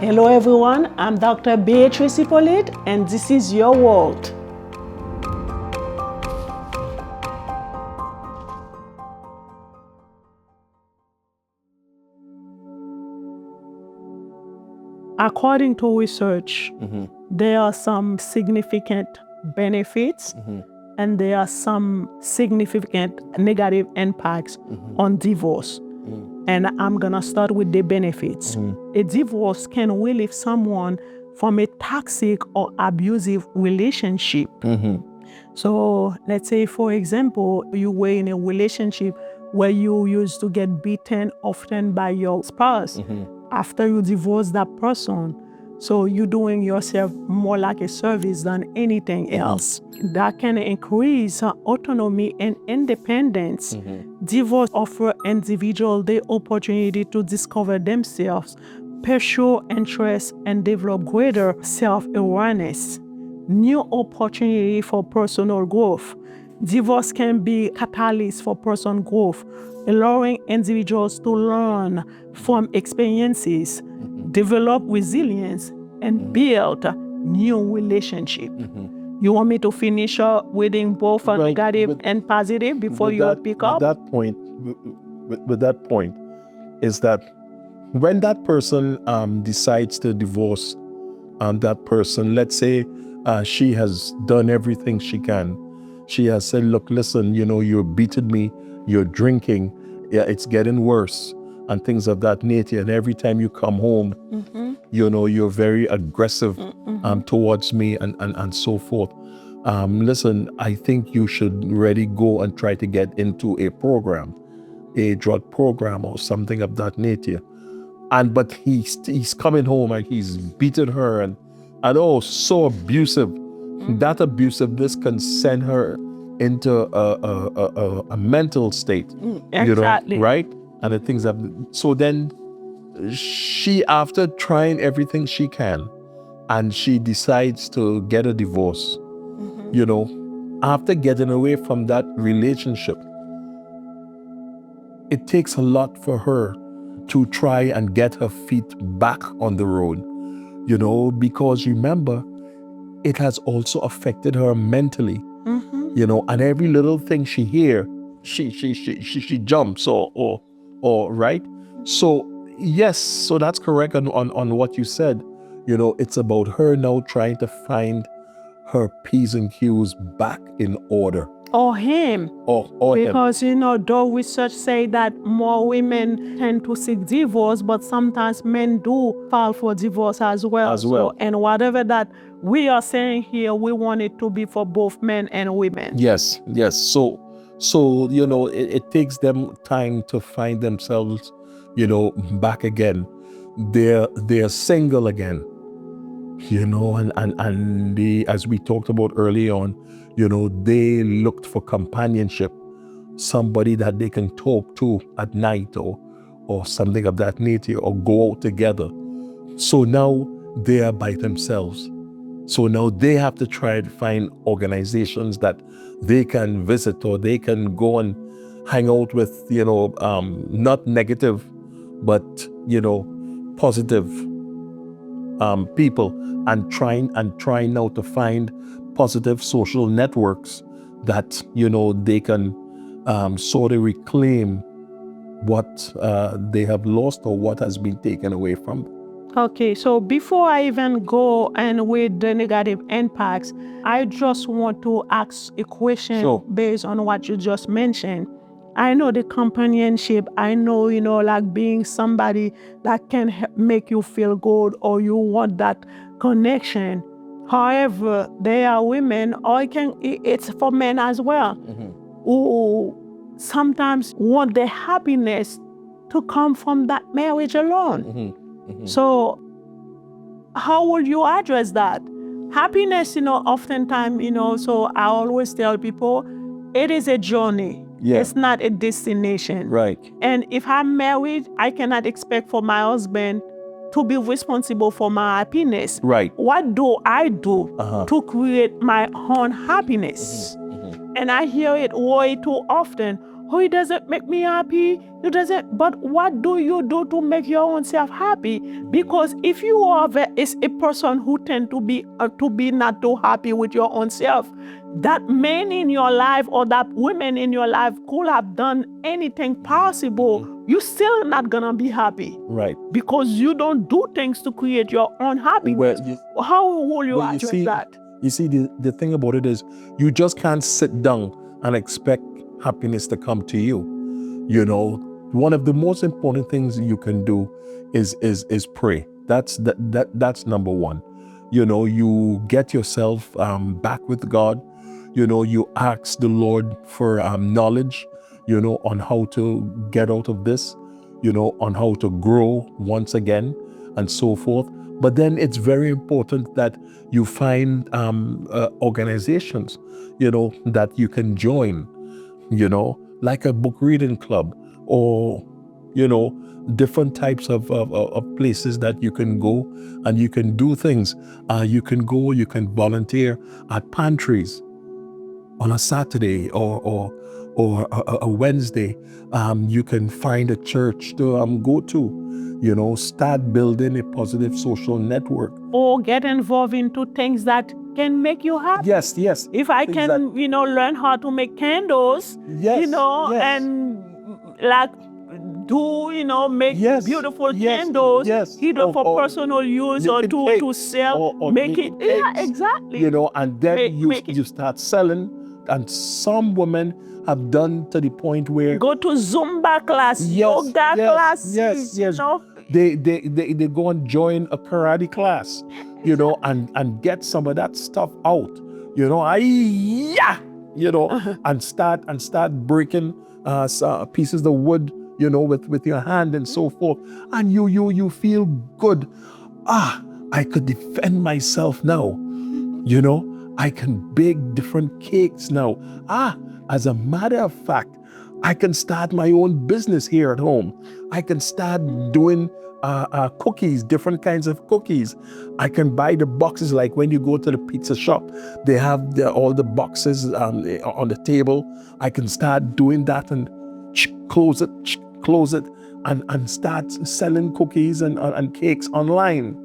Hello everyone, I'm Dr. Beatrice Hyppolite and this is your world. According to research, there are some significant benefits and there are some significant negative impacts on divorce. And I'm gonna start with the benefits. A divorce can relieve someone from a toxic or abusive relationship. So let's say, for example, you were in a relationship where you used to get beaten often by your spouse. After you divorce that person, so you're doing yourself more like a service than anything else. That can increase autonomy and independence. Divorce offers individuals the opportunity to discover themselves, pursue interests, and develop greater self-awareness. New opportunity for personal growth. Divorce can be a catalyst for personal growth, allowing individuals to learn from experiences, develop resilience, and build a new relationship. You want me to finish reading both negative and positive before you pick up? With that point is that when that person decides to divorce that person, let's say she has done everything she can. She has said, look, listen, you're beating me, you're drinking, it's getting worse, and things of that nature. And every time you come home, you're very aggressive towards me and so forth. Listen, I think you should really go and try to get into a program, a drug program or something of that nature. But he's coming home and he's beating her and so abusive. That abusiveness can send her into a mental state, Exactly. right? And the things that, so then she, after trying everything she can, and she decides to get a divorce, after getting away from that relationship, it takes a lot for her to try and get her feet back on the road, because remember, it has also affected her mentally, and every little thing she hears, she jumps or right. So yes, so that's correct on what you said. It's about her now trying to find her P's and Q's back in order. Or him. Or because, him. Though research say that more women tend to seek divorce, but sometimes men do file for divorce as well. So, and whatever that we are saying here, we want it to be for both men and women. Yes. So it takes them time to find themselves, back again. They're single again. And they, as we talked about early on, they looked for companionship, somebody that they can talk to at night or something of that nature, or go out together. So now they are by themselves. So now they have to try to find organizations that they can visit, or they can go and hang out with, not negative, but, positive people, and trying now to find positive social networks that they can sort of reclaim what they have lost or what has been taken away from them. Okay, so before I even go and with the negative impacts, I just want to ask a question based on what you just mentioned. I know the companionship, I know, like being somebody that can make you feel good, or you want that connection. However, there are women, or it's for men as well, who sometimes want the happiness to come from that marriage alone. So how would you address that? Happiness, oftentimes, so I always tell people, it is a journey. It's not a destination. Right. And if I'm married, I cannot expect for my husband to be responsible for my happiness. Right. What do I do to create my own happiness? And I hear it way too often. oh, it doesn't make me happy. It doesn't. But what do you do to make your own self happy? Because if you are a person who tend to be not too happy with your own self, that man in your life or that woman in your life could have done anything possible, you're still not gonna be happy. Right. Because you don't do things to create your own happiness. How will you address that? You see, the thing about it is, you just can't sit down and expect happiness to come to you. You know, one of the most important things you can do is pray. That's number one. You know, you get yourself back with God. You know, you ask the Lord for knowledge, you know, on how to get out of this, you know, on how to grow once again and so forth. But then it's very important that you find organizations, you know, that you can join, you know, like a book reading club, or, you know, different types of places that you can go and you can do things. You can volunteer at pantries on a Saturday or a Wednesday. You can find a church to go to, you know, start building a positive social network. Or get involved into things that can make you happy. Yes. If I can, you know, learn how to make candles, you know, and like do, you know, make beautiful candles, either for personal use or to sell, or make it. Yeah, exactly. You know, and then you start selling. And some women have done to the point where go to Zumba class, yoga class. Yes. You know? They go and join a karate class, you know, and get some of that stuff out, you know, and start breaking pieces of wood, you know, with your hand and so forth, and you feel good. I could defend myself now, you know. I can bake different cakes now. As a matter of fact, I can start my own business here at home. I can start doing cookies, different kinds of cookies. I can buy the boxes, like when you go to the pizza shop, they have all the boxes on the table. I can start doing that and close it, and start selling cookies and cakes online.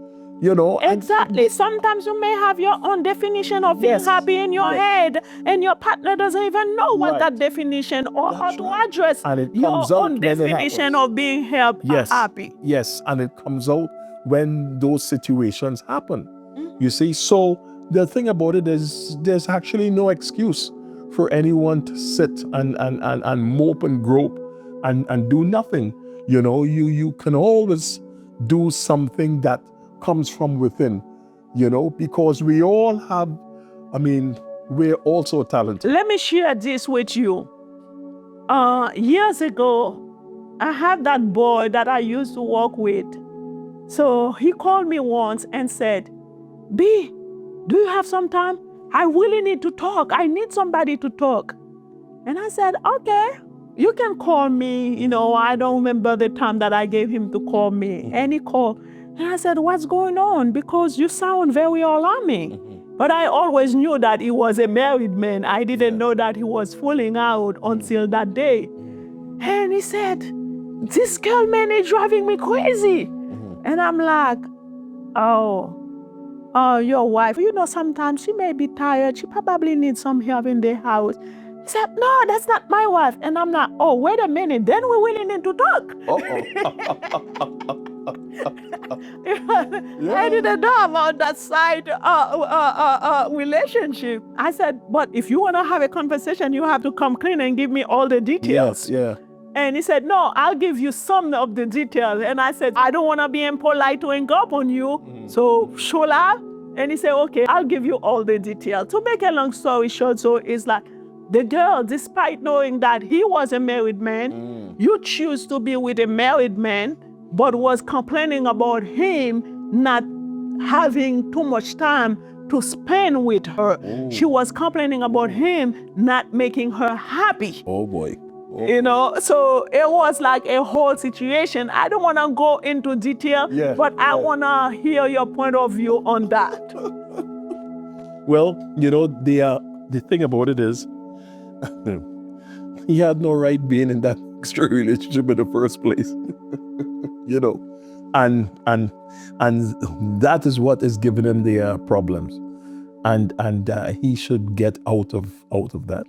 You know, exactly. Sometimes you may have your own definition of being happy in your head, and your partner doesn't even know what that definition or how to address your own definition of being happy. Yes, and it comes out when those situations happen. You see, so the thing about it is, there's actually no excuse for anyone to sit and mope and grope and do nothing. You know, you can always do something that comes from within, you know, because we all have, we're also talented. Let me share this with you. Years ago, I had that boy that I used to work with. So he called me once and said, B, do you have some time? I really need to talk. I need somebody to talk. And I said, okay, you can call me. You know, I don't remember the time that I gave him to call me. And he called. And I said, what's going on? Because you sound very alarming. But I always knew that he was a married man. I didn't know that he was fooling out until that day. And he said, this girl, man, is driving me crazy. And I'm like, oh, your wife, you know, sometimes she may be tired. She probably needs some help in the house. He said, no, that's not my wife. And I'm like, oh, wait a minute. Then we really need to talk. I didn't know about that side relationship. I said, but if you want to have a conversation, you have to come clean and give me all the details. Yes. And he said, no, I'll give you some of the details. And I said, I don't want to be impolite to hang up on you. So, should I? And he said, okay, I'll give you all the details. To make a long story short, so it's like, the girl, despite knowing that he was a married man, you choose to be with a married man, but was complaining about him not having too much time to spend with her. She was complaining about him not making her happy. Oh boy. You know, so it was like a whole situation. I don't want to go into detail, but I want to hear your point of view on that. Well, you know, the thing about it is, he had no right being in that extra relationship in the first place. You know, and that is what is giving him the problems, and he should get out of that.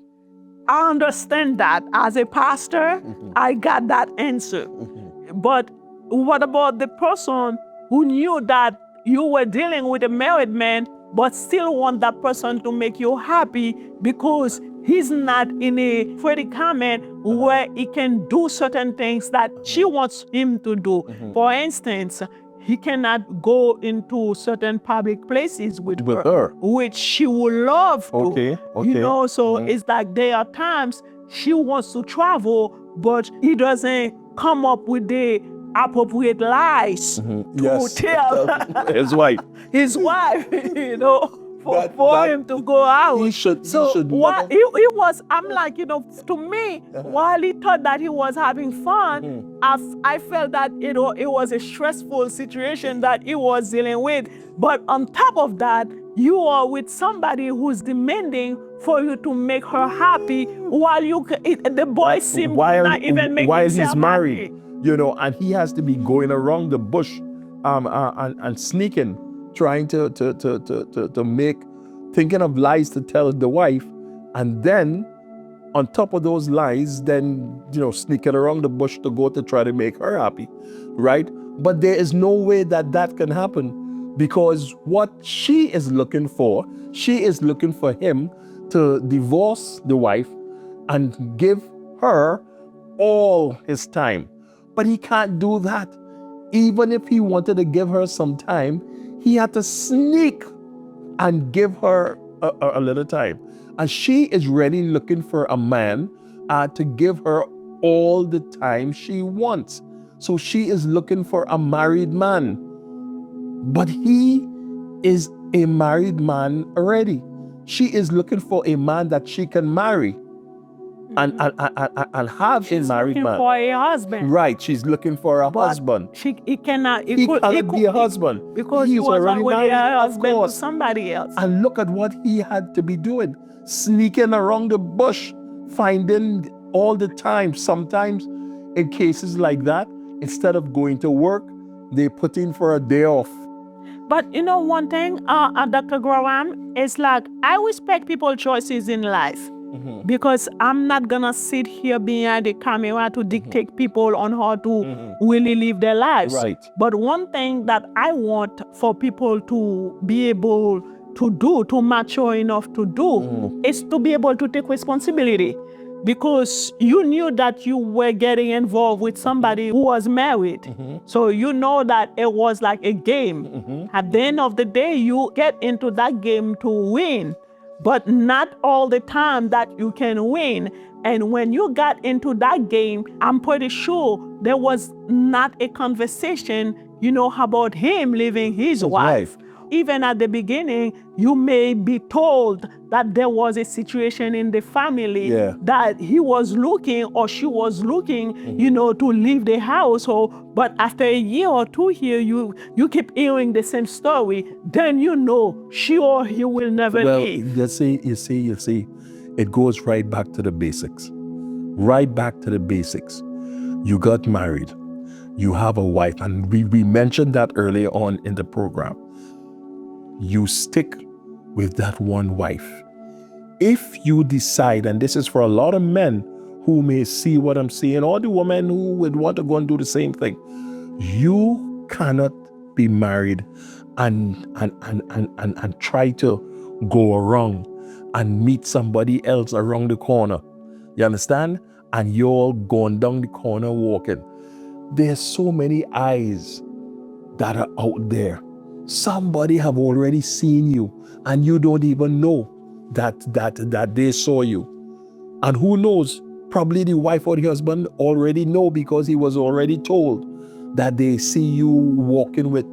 I understand that. As a pastor, I got that answer. But what about the person who knew that you were dealing with a married man, but still want that person to make you happy because he's not in a predicament where he can do certain things that she wants him to do? For instance, he cannot go into certain public places with her, which she would love to. Okay. You know, so it's like there are times she wants to travel, but he doesn't come up with the appropriate lies to tell his wife. His wife, you know, for him to go out. He should while he was, I'm like, you know, to me, while he thought that he was having fun, I felt that, you know, it was a stressful situation that he was dealing with. But on top of that, you are with somebody who's demanding for you to make her happy while the boy seems not even making while himself he's married, happy. you know, and he has to be going around the bush, and sneaking, trying to make, thinking of lies to tell the wife, and then on top of those lies, then, you know, sneaking around the bush to go to try to make her happy, right? But there is no way that can happen, because what she is looking for him to divorce the wife and give her all his time. But he can't do that. Even if he wanted to give her some time, he had to sneak and give her a little time. And she is really looking for a man to give her all the time she wants. So she is looking for a married man. But he is a married man already. She is looking for a man that she can marry and have a married man. She's looking for a husband. Right, she's looking for a husband. He cannot be a husband. Because he was already a husband to somebody else. And look at what he had to be doing. Sneaking around the bush, finding all the time. Sometimes in cases like that, instead of going to work, they put in for a day off. But you know one thing, Dr. Graham, is like, I respect people's choices in life. Because I'm not gonna sit here behind the camera to dictate people on how to really live their lives. Right. But one thing that I want for people to be able to do, to mature enough to do, is to be able to take responsibility. Because you knew that you were getting involved with somebody who was married. So you know that it was like a game. At the end of the day, you get into that game to win. But not all the time that you can win. And when you got into that game, I'm pretty sure there was not a conversation, you know, about him leaving his wife. Even at the beginning, you may be told that there was a situation in the family that he was looking or she was looking, you know, to leave the household. But after a year or two here, you keep hearing the same story. Then you know she or he will never leave. You see, it goes right back to the basics. Right back to the basics. You got married. You have a wife. And we mentioned that earlier on in the program. You stick with that one wife. If you decide, and this is for a lot of men who may see what I'm saying, or the women who would want to go and do the same thing, you cannot be married and try to go around and meet somebody else around the corner. You understand? And you're going down the corner walking. There's so many eyes that are out there. Somebody have already seen you and you don't even know that they saw you. And who knows, probably the wife or the husband already know because he was already told that they see you walking with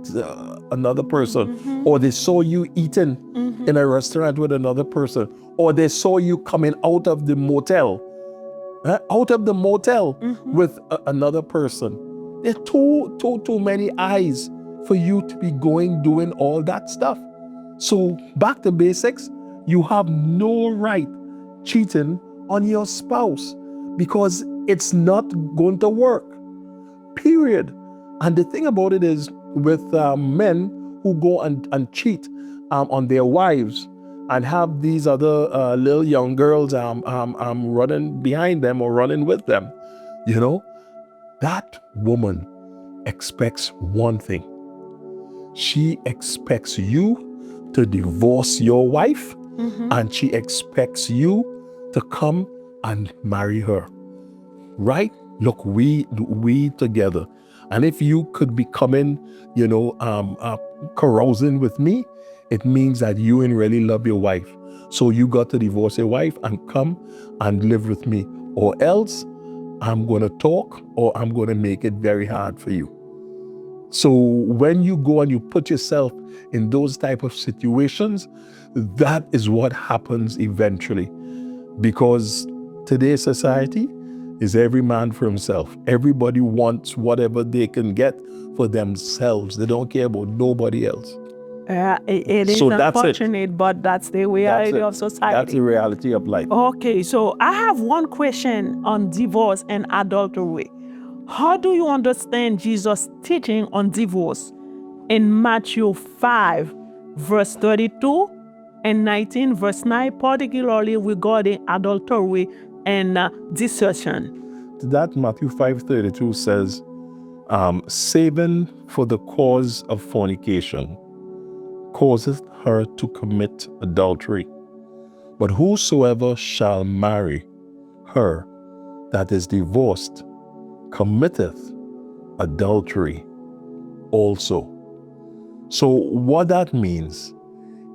another person, or they saw you eating in a restaurant with another person, or they saw you coming out of the motel, with another person. There are too many eyes for you to be doing all that stuff. So back to basics, you have no right cheating on your spouse because it's not going to work, period. And the thing about it is with men who go and cheat on their wives and have these other little young girls running behind them or running with them, that woman expects one thing. She expects you to divorce your wife, and she expects you to come and marry her. Right? Look, we together. And if you could be coming, carousing with me, it means that you ain't really love your wife. So you got to divorce your wife and come and live with me. Or else I'm going to talk, or I'm going to make it very hard for you. So when you go and you put yourself in those type of situations, that is what happens eventually. Because today's society is every man for himself. Everybody wants whatever they can get for themselves. They don't care about nobody else. It is unfortunate, but that's the reality of society. That's the reality of life. Okay, so I have one question on divorce and adultery. How do you understand Jesus' teaching on divorce in Matthew 5, verse 32 and 19, verse 9, particularly regarding adultery and desertion? That Matthew 5:32 says, saving for the cause of fornication causeth her to commit adultery. But whosoever shall marry her that is divorced committeth adultery also. So what that means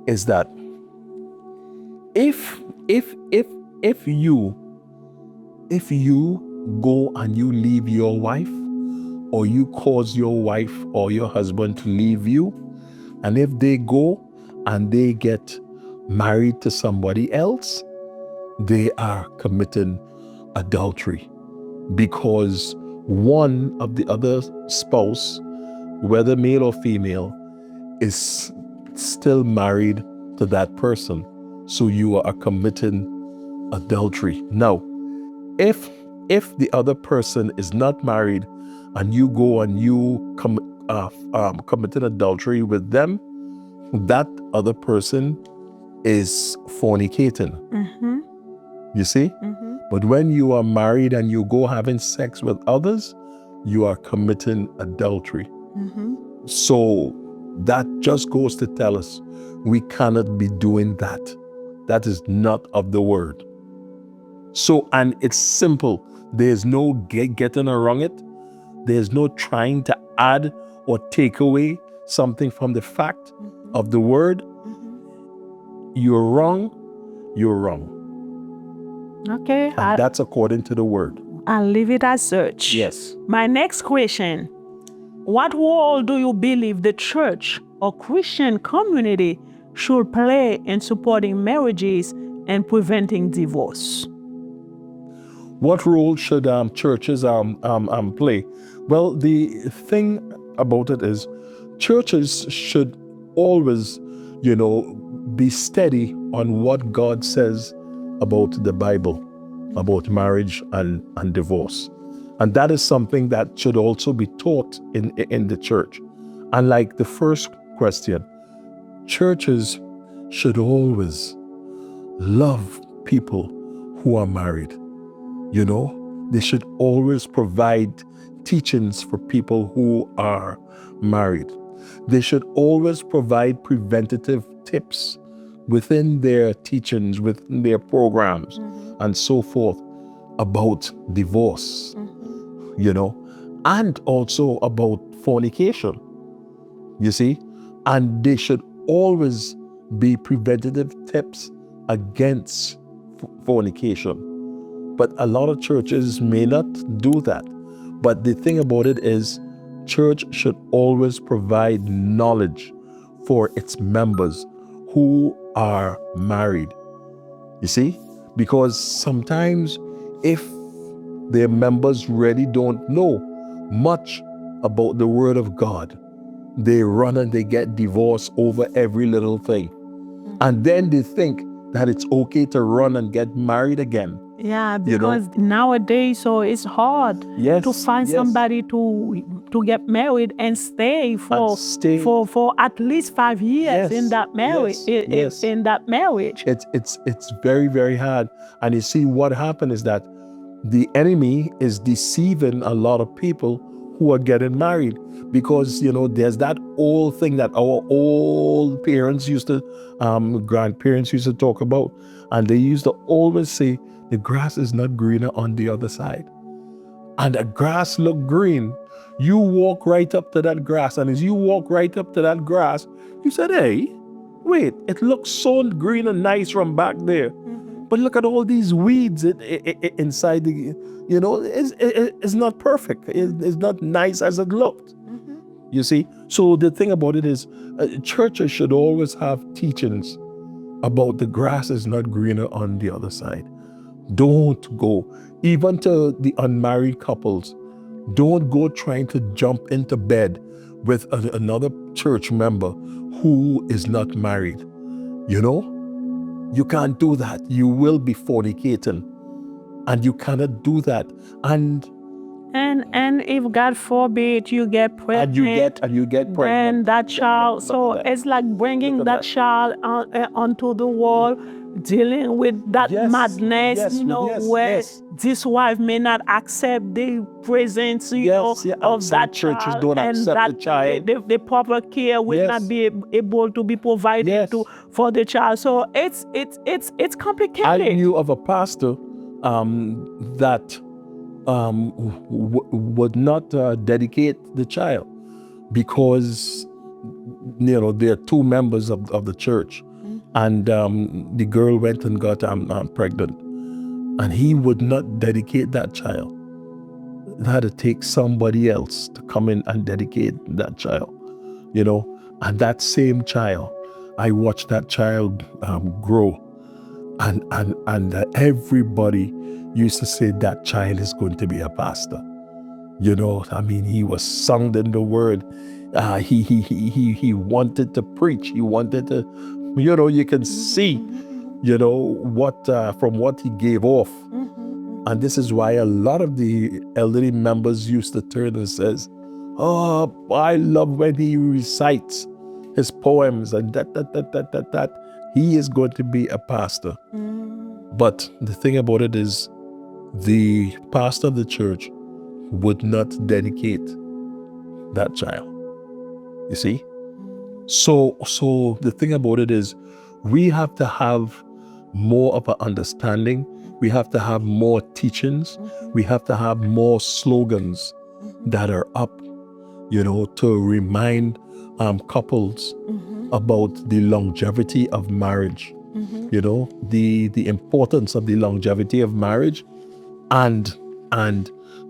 is that if you go and you leave your wife, or you cause your wife or your husband to leave you, and if they go and they get married to somebody else, they are committing adultery, because one of the other spouse, whether male or female, is still married to that person. So you are committing adultery. Now, if the other person is not married and you go and you committed adultery with them, that other person is fornicating. You see? But when you are married and you go having sex with others, you are committing adultery. So that just goes to tell us we cannot be doing that. That is not of the word. So, and it's simple. There's no getting around it. There's no trying to add or take away something from the fact of the word. You're wrong. You're wrong. Okay. And that's according to the word. I'll leave it as such. Yes. My next question: what role do you believe the church or Christian community should play in supporting marriages and preventing divorce? What role should churches play? Well, the thing about it is churches should always, be steady on what God says about the Bible, about marriage and divorce. And that is something that should also be taught in the church. And like the first question, churches should always love people who are married. They should always provide teachings for people who are married. They should always provide preventative tips within their teachings, within their programs, and so forth about divorce, and also about fornication, you see? And they should always be preventative tips against fornication. But a lot of churches may not do that. But the thing about it is, church should always provide knowledge for its members who are married. You see? Because sometimes if their members really don't know much about the Word of God, they run and they get divorced over every little thing. And then they think that it's okay to run and get married again. Yeah, You know? because nowadays, so it's hard Yes, to find yes. somebody to get married and stay for stay. for at least 5 years Yes, in that marriage. yes. In that marriage. It's very, very hard. And you see, what happened is that the enemy is deceiving a lot of people who are getting married, because there's that old thing that our old parents used to, grandparents used to talk about, and they used to always say, the grass is not greener on the other side. And the grass looked green. You walk right up to that grass, and as you walk right up to that grass, you said, hey, wait, it looks so green and nice from back there. But look at all these weeds inside the, it's not perfect. It's not nice as it looked. You see? So the thing about it is, churches should always have teachings about the grass is not greener on the other side. Don't go, even to the unmarried couples, don't go trying to jump into bed with another church member who is not married. You can't do that. You will be fornicating, and you cannot do that. And if God forbid you get pregnant, and you get pregnant, and that child, so it's like bringing that child onto the world, dealing with that madness, where this wife may not accept the presence of that churches child, don't and accept that the child. the proper care will not be able to be provided for the child. So it's complicated. I knew of a pastor that would not dedicate the child because there are two members of the church, and the girl went and got pregnant, and he would not dedicate that child. It had to take somebody else to come in and dedicate that child, and that same child, I watched that child grow, and everybody used to say that child is going to be a pastor. He was sung in the word. He wanted to preach. He wanted to, you can see, what from what he gave off. And this is why a lot of the elderly members used to turn and says, oh, I love when he recites his poems and that. He is going to be a pastor. But the thing about it is, the pastor of the church would not dedicate that child. You see? So the thing about it is, we have to have more of an understanding. We have to have more teachings. We have to have more slogans that are up, to remind couples about the longevity of marriage. The importance of the longevity of marriage, and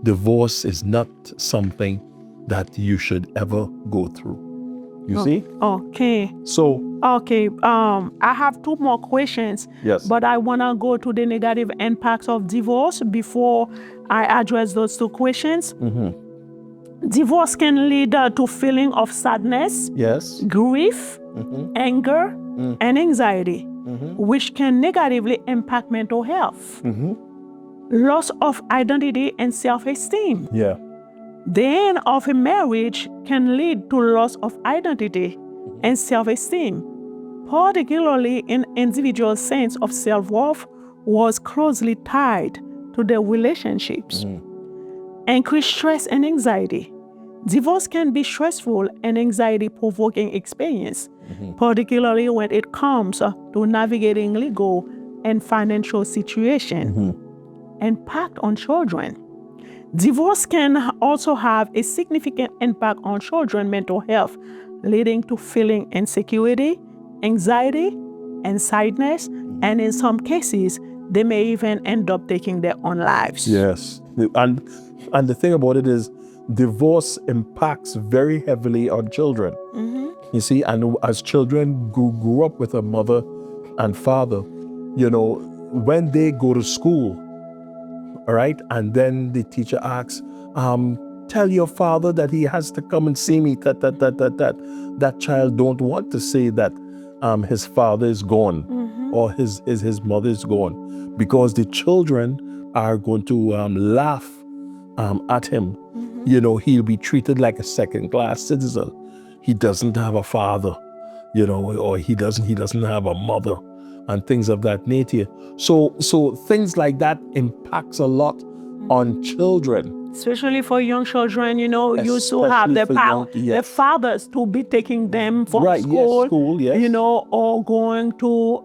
divorce is not something that you should ever go through. You see? Okay. So. Okay. I have two more questions. Yes. But I wanna go to the negative impacts of divorce before I address those two questions. Divorce can lead to feeling of sadness, grief, anger, and anxiety, which can negatively impact mental health. Loss of identity and self-esteem. The end of a marriage can lead to loss of identity and self-esteem, particularly in individuals' sense of self-worth was closely tied to their relationships. Increased stress and anxiety. Divorce can be stressful and anxiety-provoking experience, particularly when it comes to navigating legal and financial situation. Impact on children. Divorce can also have a significant impact on children's mental health, leading to feeling insecurity, anxiety, and sadness, and in some cases, they may even end up taking their own lives. Yes, and the thing about it is, divorce impacts very heavily on children. You see, and as children grew up with a mother and father, when they go to school, all right, and then the teacher asks, tell your father that he has to come and see me, that child don't want to say that his father is gone. or his mother is gone, because the children are going to laugh at him. He'll be treated like a second-class citizen. He doesn't have a father, or he doesn't have a mother, and things of that nature. So things like that impacts a lot on children. Especially for young children, used to have the fathers to be taking them from school, yes. Or going to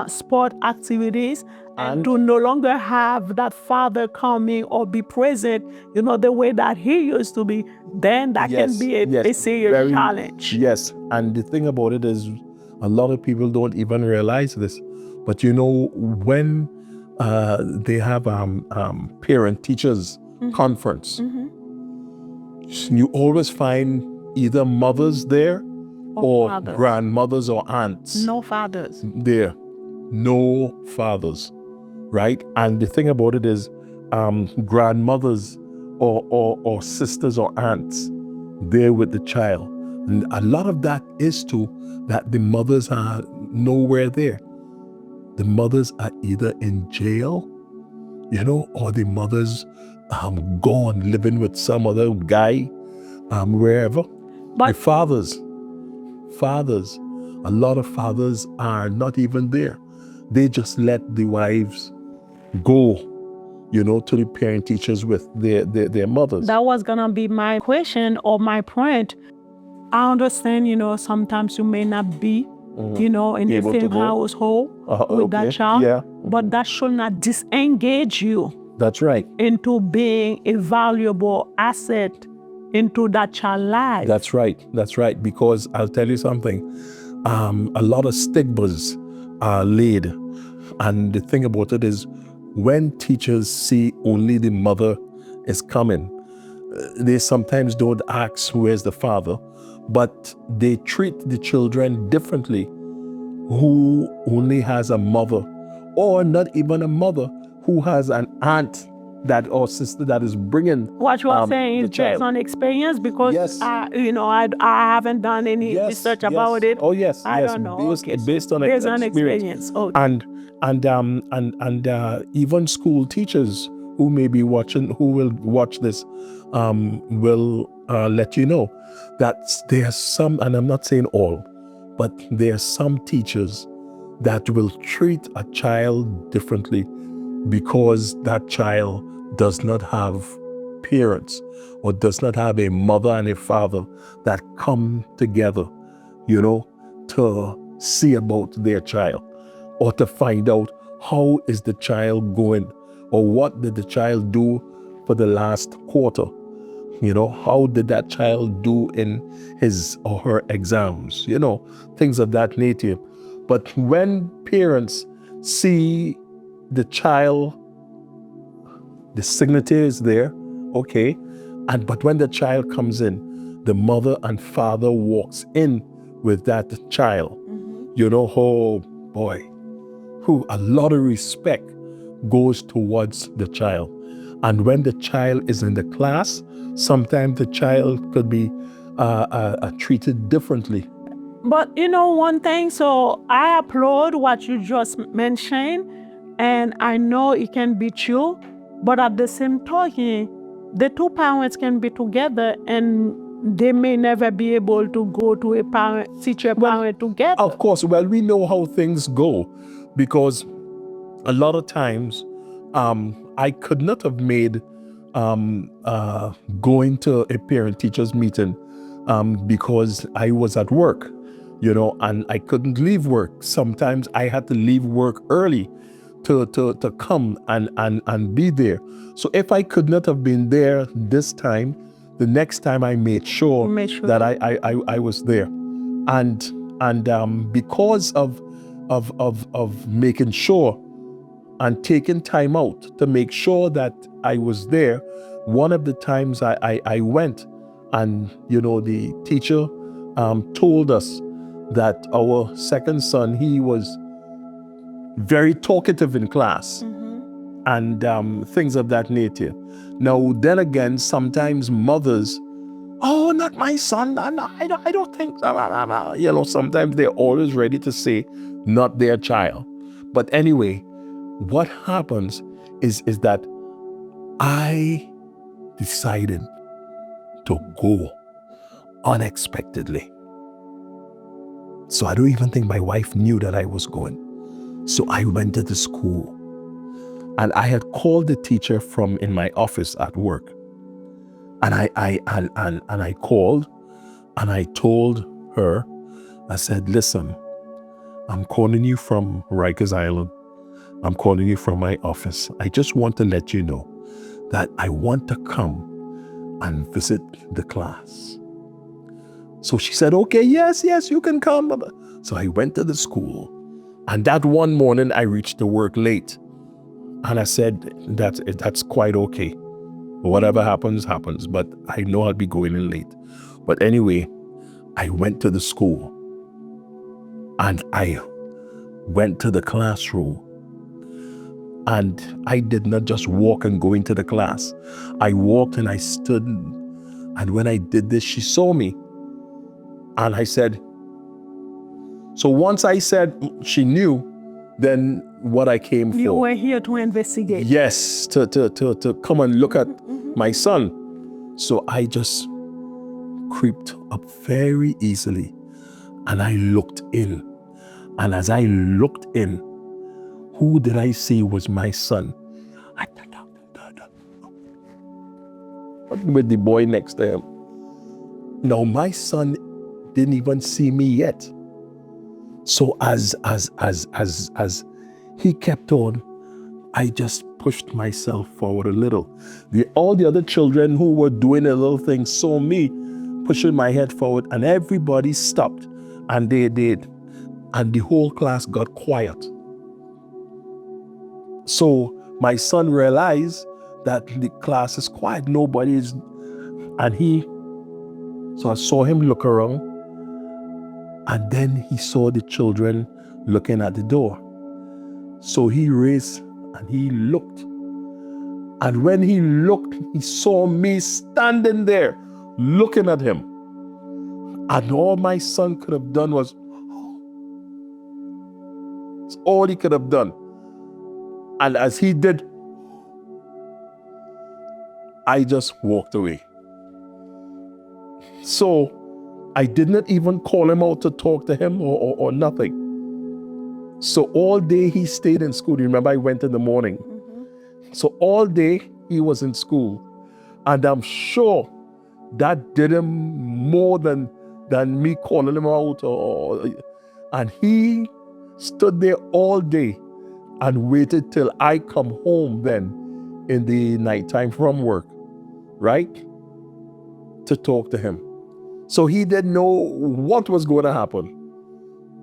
sport activities, and to no longer have that father coming or be present, the way that he used to be, then that can be a serious challenge. Yes, and the thing about it is, a lot of people don't even realize this, but when they have parent-teachers conference, you always find either mothers there or fathers. Grandmothers or aunts. No fathers. There. No fathers, right? And the thing about it is, grandmothers or sisters or aunts there with the child. And a lot of that is that the mothers are nowhere there. The mothers are either in jail, or the mothers gone living with some other guy, wherever. But the fathers, a lot of fathers are not even there. They just let the wives go, to the parent-teachers with their mothers. That was gonna be my question or my point. I understand, sometimes you may not be, in the same household with that child, but that should not disengage you. That's right. Into being a valuable asset into that child's life. That's right. Because I'll tell you something, a lot of stigmas are laid. And the thing about it is, when teachers see only the mother is coming, they sometimes don't ask where's the father, but they treat the children differently who only has a mother, or not even a mother, who has an aunt or sister that is bringing what you are saying is based on experience, because I haven't done any research about it. Oh yes, I don't know. Based on experience. Okay. And even school teachers who may be watching, who will watch this, will let you know that there are some, and I'm not saying all, but there are some teachers that will treat a child differently because that child does not have parents or does not have a mother and a father that come together, to see about their child, or to find out how is the child going, or what did the child do for the last quarter. How did that child do in his or her exams, things of that nature. But when parents see the child, the signature is there, okay, but when the child comes in, the mother and father walks in with that child, oh boy, a lot of respect goes towards the child. And when the child is in the class, sometimes the child could be treated differently. But one thing, so I applaud what you just mentioned, and I know it can be true, but at the same token, the two parents can be together and they may never be able to go to a teacher-parent together. Of course, we know how things go, because a lot of times I could not have made going to a parent-teachers meeting because I was at work, and I couldn't leave work. Sometimes I had to leave work early to come and be there. So if I could not have been there this time, the next time I made sure that I was there. And because of making sure and taking time out to make sure that I was there, one of the times I went, and the teacher told us that our second son, he was very talkative in class, and things of that nature. Now, then again, sometimes mothers Oh, not my son. I don't think so. You know, sometimes they're always ready to say not their child. But anyway, what happens is that I decided to go unexpectedly. So I don't even think my wife knew that I was going. So I went to the school, and I had called the teacher from in my office at work. And I called and I told her, I said, listen, I'm calling you from Rikers Island. I'm calling you from my office. I just want to let you know that I want to come and visit the class. So she said, okay, yes, you can come. So I went to the school, and that one morning I reached to work late. And I said, that's quite okay. Whatever happens, happens, but I know I'll be going in late. But anyway, I went to the school, and I went to the classroom, and I did not just walk and go into the class. I walked and I stood, and when I did this, she saw me. And I said, so once I said she knew, then what I came for. You were here to investigate. Yes, to come and look at my son. So I just creeped up very easily, and I looked in. And as I looked in, who did I see was my son? With the boy next to him. Now my son didn't even see me yet. So as he kept on, I just pushed myself forward a little. All the other children who were doing a little thing saw me pushing my head forward, and everybody stopped, and they did. And the whole class got quiet. So my son realized that the class is quiet, nobody is, so I saw him look around, and then he saw the children looking at the door. So he raised and he looked. And when he looked, he saw me standing there looking at him. And all my son could have done was, it's all he could have done. And as he did, I just walked away. So I did not even call him out to talk to him or nothing. So all day he stayed in school. Remember, I went in the morning. So all day he was in school. And I'm sure that did him more than me calling him out. And he stood there all day and waited till I come home then in the nighttime from work, right? To talk to him. So he didn't know what was going to happen.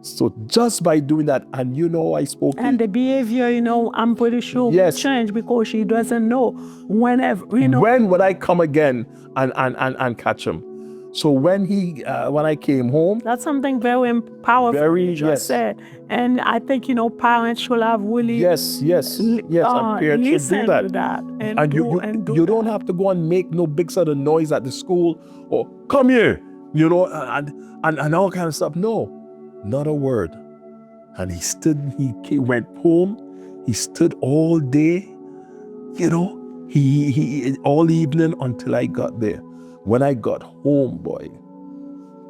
So just by doing that, and I spoke. And the behavior, I'm pretty sure will change because she doesn't know whenever, When would I come again and catch him? So when I came home. That's something very powerful you just said. And I think, parents should have really. Yes. And parents should do that. And you don't have to go and make no big sort of noise at the school or come here, and all kind of stuff. No, not a word. And he went home. He stood all day, he all evening until I got there. When I got home, boy,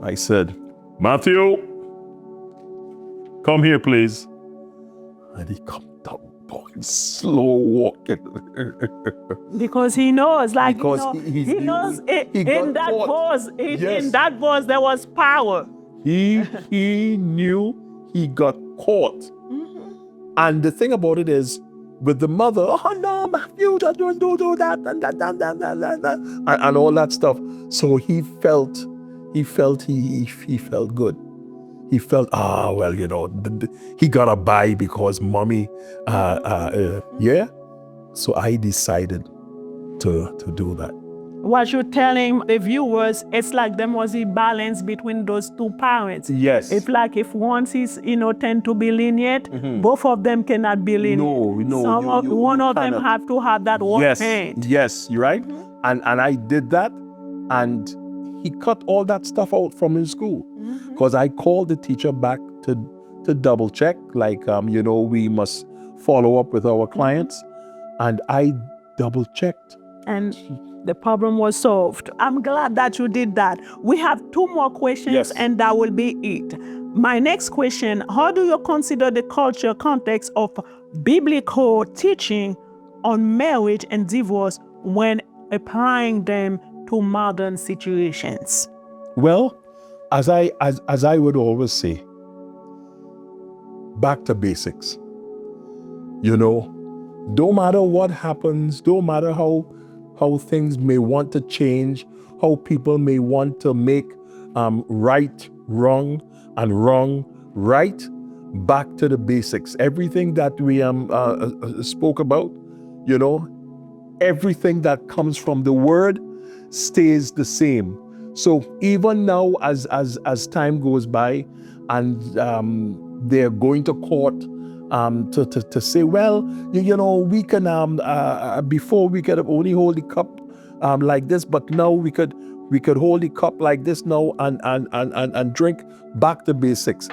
I said, Matthew, come here, please. And he come down, boy, slow walking. Because he knows, he knows in that voice there was power. He knew he got caught. Mm-hmm. And the thing about it is, with the mother, oh no, Matthew, don't do that, and all that stuff. So he felt good. He felt, he got a bye because mommy, So I decided to do that. What you're telling the viewers, it's like there was a balance between those two parents. Yes. If one is, tend to be lenient, both of them cannot be lenient. No. One of them have to have that one hand. Yes, you're right. Mm-hmm. And I did that, and he cut all that stuff out from his school. Because I called the teacher back to double check, like, we must follow up with our clients. And I double checked. And the problem was solved. I'm glad that you did that. We have 2 more questions, Yes. and that will be it. My next question, how do you consider the cultural context of biblical teaching on marriage and divorce when applying them to modern situations? Well, as I would always say, back to basics. No matter what happens, no matter how things may want to change, how people may want to make right wrong and wrong right, back to the basics. Everything that we spoke about, everything that comes from the word stays the same. So even now, as time goes by, and they're going to court to say, well, we can before we could only hold the cup like this, but now we could hold the cup like this now and drink. Back to basics.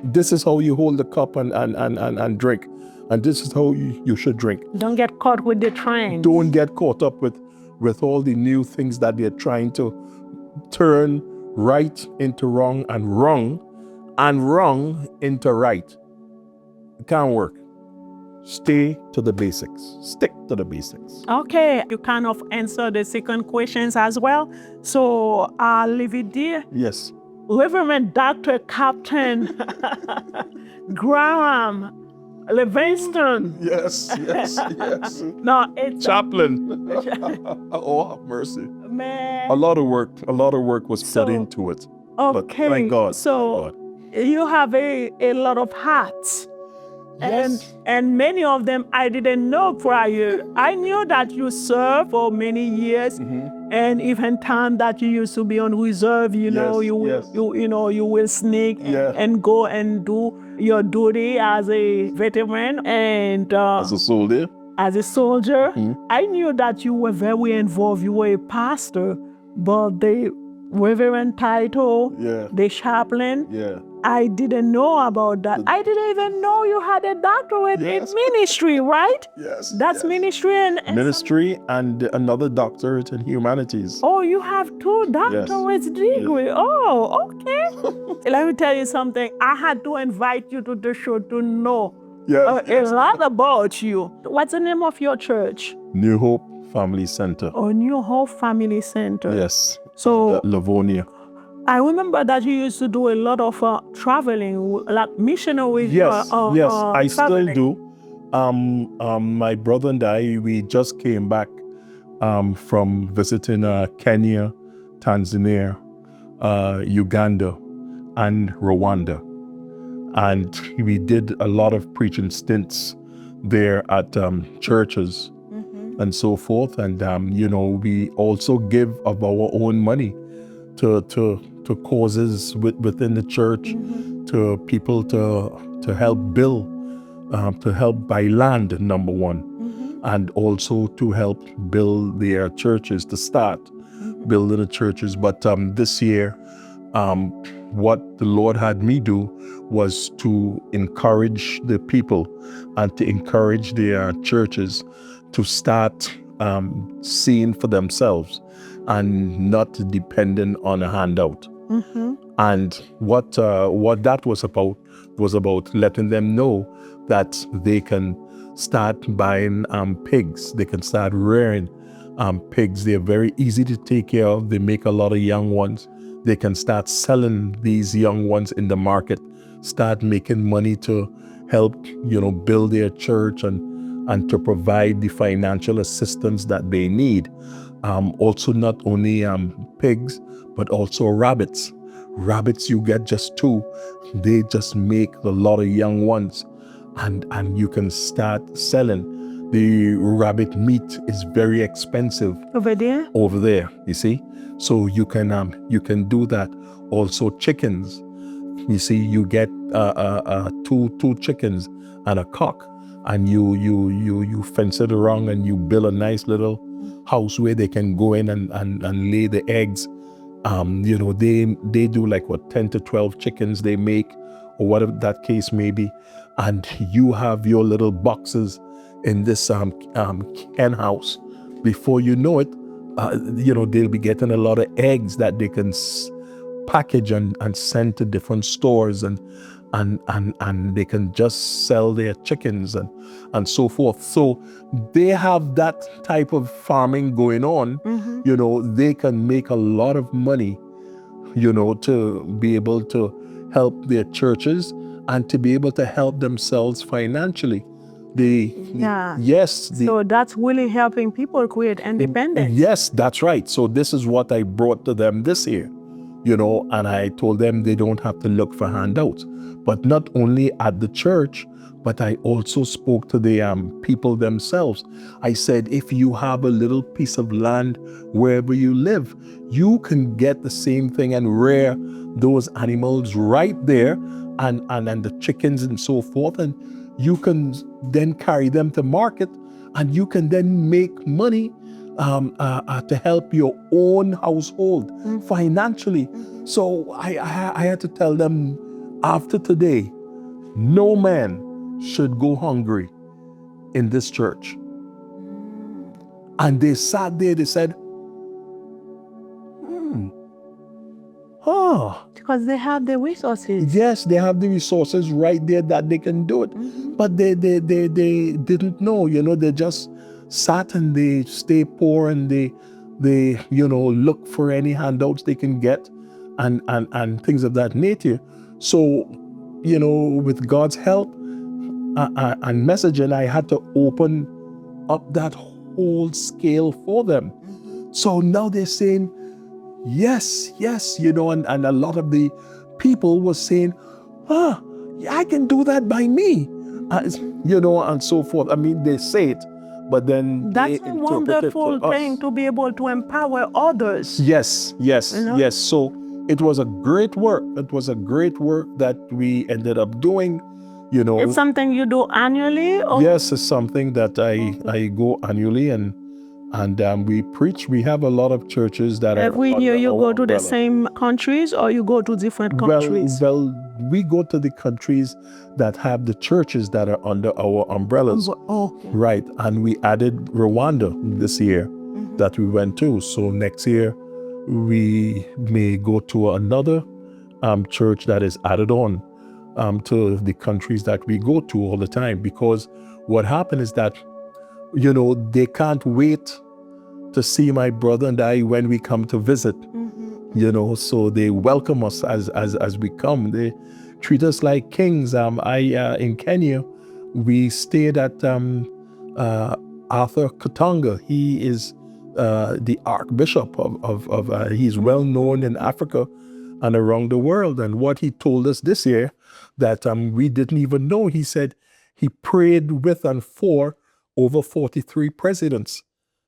This is how you hold the cup and drink, and this is how you should drink. Don't get caught with the trend. Don't get caught up with all the new things that they're trying to turn right into wrong and wrong into right. It can't work. Stay to the basics. Stick to the basics. Okay, you kind of answer the second questions as well. So I'll leave it there. Yes. Reverend Dr. Captain Graham Livingston. Yes. No, it's Chaplin. Oh, have mercy. man. A lot of work was put into it. But Okay. thank God. So you have a lot of hats. Yes. And many of them I didn't know prior. I knew that you served for many years, and even time that you used to be on reserve, you will sneak and go and do your duty as a veteran and As a soldier. as a soldier. I knew that you were very involved. You were a pastor, but the reverend title, the chaplain. I didn't know about that. I didn't even know you had a doctorate in ministry, right? Yes. That's ministry and ministry and another doctorate in humanities. Oh, you have 2 doctorate degree. Oh, okay. Let me tell you something. I had to invite you to the show to know a lot about you. What's the name of your church? New Hope Family Center. Oh, New Hope Family Center. Yes. So Livonia. I remember that you used to do a lot of traveling, like missionary. Yes, I still traveling. do. My brother and I, we just came back from visiting Kenya, Tanzania, Uganda, and Rwanda. And we did a lot of preaching stints there at churches and so forth. And, we also give of our own money to causes within the church, to people to help build, to help buy land, number one, and also to help build their churches, to start building the churches. But this year, what the Lord had me do was to encourage the people and to encourage their churches to start seeing for themselves and not dependent on a handout. And what that was about letting them know that they can start buying pigs. They can start rearing pigs. They're very easy to take care of. They make a lot of young ones. They can start selling these young ones in the market, start making money to help, build their church and to provide the financial assistance that they need. Also not only pigs, but also rabbits. Rabbits, you get just 2. They just make a lot of young ones, and you can start selling. The rabbit meat is very expensive Over there, you see. So you can do that. Also chickens, you see, you get two chickens and a cock, and you fence it around, and you build a nice little house where they can go in and lay the eggs You know, they do like what 10 to 12 chickens they make, or whatever that case may be, and you have your little boxes in this hen house. Before you know it, you know, they'll be getting a lot of eggs that they can package and send to different stores, and they can just sell their chickens and so forth. So they have that type of farming going on. You know, they can make a lot of money, you know, to be able to help their churches and to be able to help themselves financially. So that's really helping people create independence. Yes, that's right. So this is what I brought to them this year, you know, and I told them they don't have to look for handouts. But not only at the church, but I also spoke to the people themselves. I said, if you have a little piece of land wherever you live, you can get the same thing and rear those animals right there, and the chickens and so forth, and you can then carry them to market, and you can then make money to help your own household financially. So I had to tell them, after today, no man should go hungry in this church. And they sat there, they said, because they have the resources. Yes, they have the resources right there that they can do it. But they didn't know, you know, they just sat and they stay poor, and they you know, look for any handouts they can get and things of that nature. So, you know, with God's help and messaging, I had to open up that whole scale for them. So now they're saying, yes, you know, and a lot of the people were saying, I can do that by me, you know, and so forth. I mean, they say it, but then that's a wonderful thing to be able to empower others. Yes, know? yes. So it was a great work. It was a great work that we ended up doing, you know. It's something you do annually? Or? Yes, it's something that I go annually, and we preach. We have a lot of churches that every year you go to umbrella. the same countries, or you go to different countries? Well, we go to the countries that have the churches that are under our umbrellas. Okay. Right, and we added Rwanda this year that we went to. So next year we may go to another church that is added on to the countries that we go to all the time. Because what happened is that, you know, they can't wait to see my brother and I when we come to visit, you know, so they welcome us as we come. They treat us like kings. In Kenya, we stayed at Arthur Katanga. He is the Archbishop of he's well known in Africa and around the world. And what he told us this year that we didn't even know, he said he prayed with and for over 43 presidents,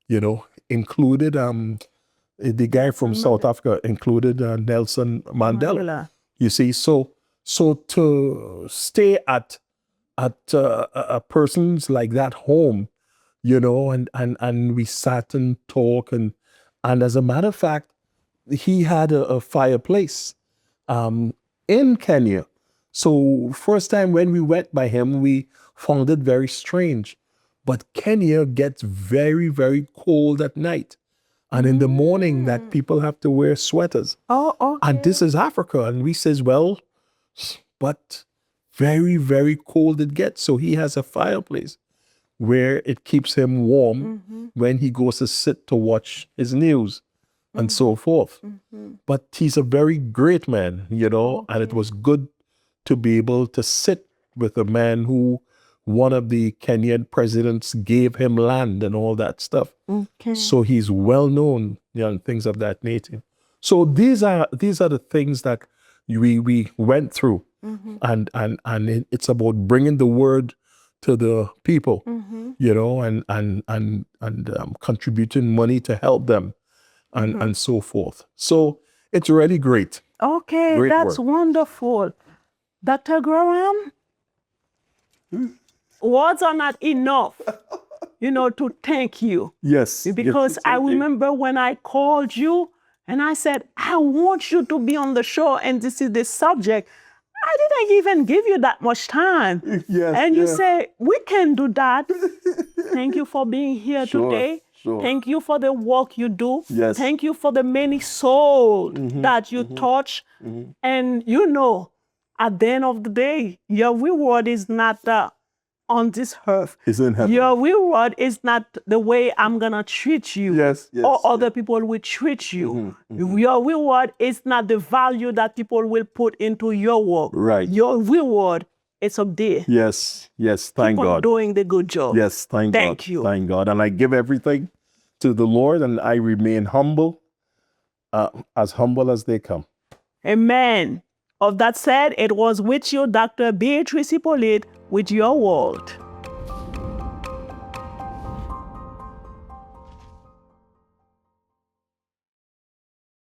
you know, included the guy from South Africa, included Nelson Mandela. You see, so to stay at a person's like that home, you know, and we sat and talked, and as a matter of fact, he had a fireplace in Kenya. So first time when we went by him, we found it very strange. But Kenya gets very, very cold at night. And in the morning that people have to wear sweaters. Oh, okay. And this is Africa. And we says, well, but very, very cold it gets. So he has a fireplace where it keeps him warm when he goes to sit to watch his news and so forth. But he's a very great man, you know, and it was good to be able to sit with a man who one of the Kenyan presidents gave him land and all that stuff. Okay. So he's well known, you know, and things of that nature. So these are the things that we went through, and it's about bringing the word to the people, you know, and contributing money to help them, and so forth. So it's really great. Okay, Great that's work. wonderful. Dr. Graham, words are not enough, you know, to thank you. Yes. Because I remember when I called you, And I said, I want you to be on the show, and this is the subject. I didn't even give you that much time. Yes, And you yeah. say, we can do that. Thank you for being here today. Sure. Thank you for the work you do. Yes. Thank you for the many souls that you touch. And you know, at the end of the day, your reward is not on this earth. It's in heaven. Your reward is not the way I'm going to treat you Yes, or other people will treat you. Your reward is not the value that people will put into your work. Right. Your reward is up there. Yes, thank People God. doing the good job. Yes, thank God. Thank you. Thank God. And I give everything to the Lord, and I remain humble, as humble as they come. Amen. Of that said, it was with you, Dr. Beatrice Hyppolite, with your world.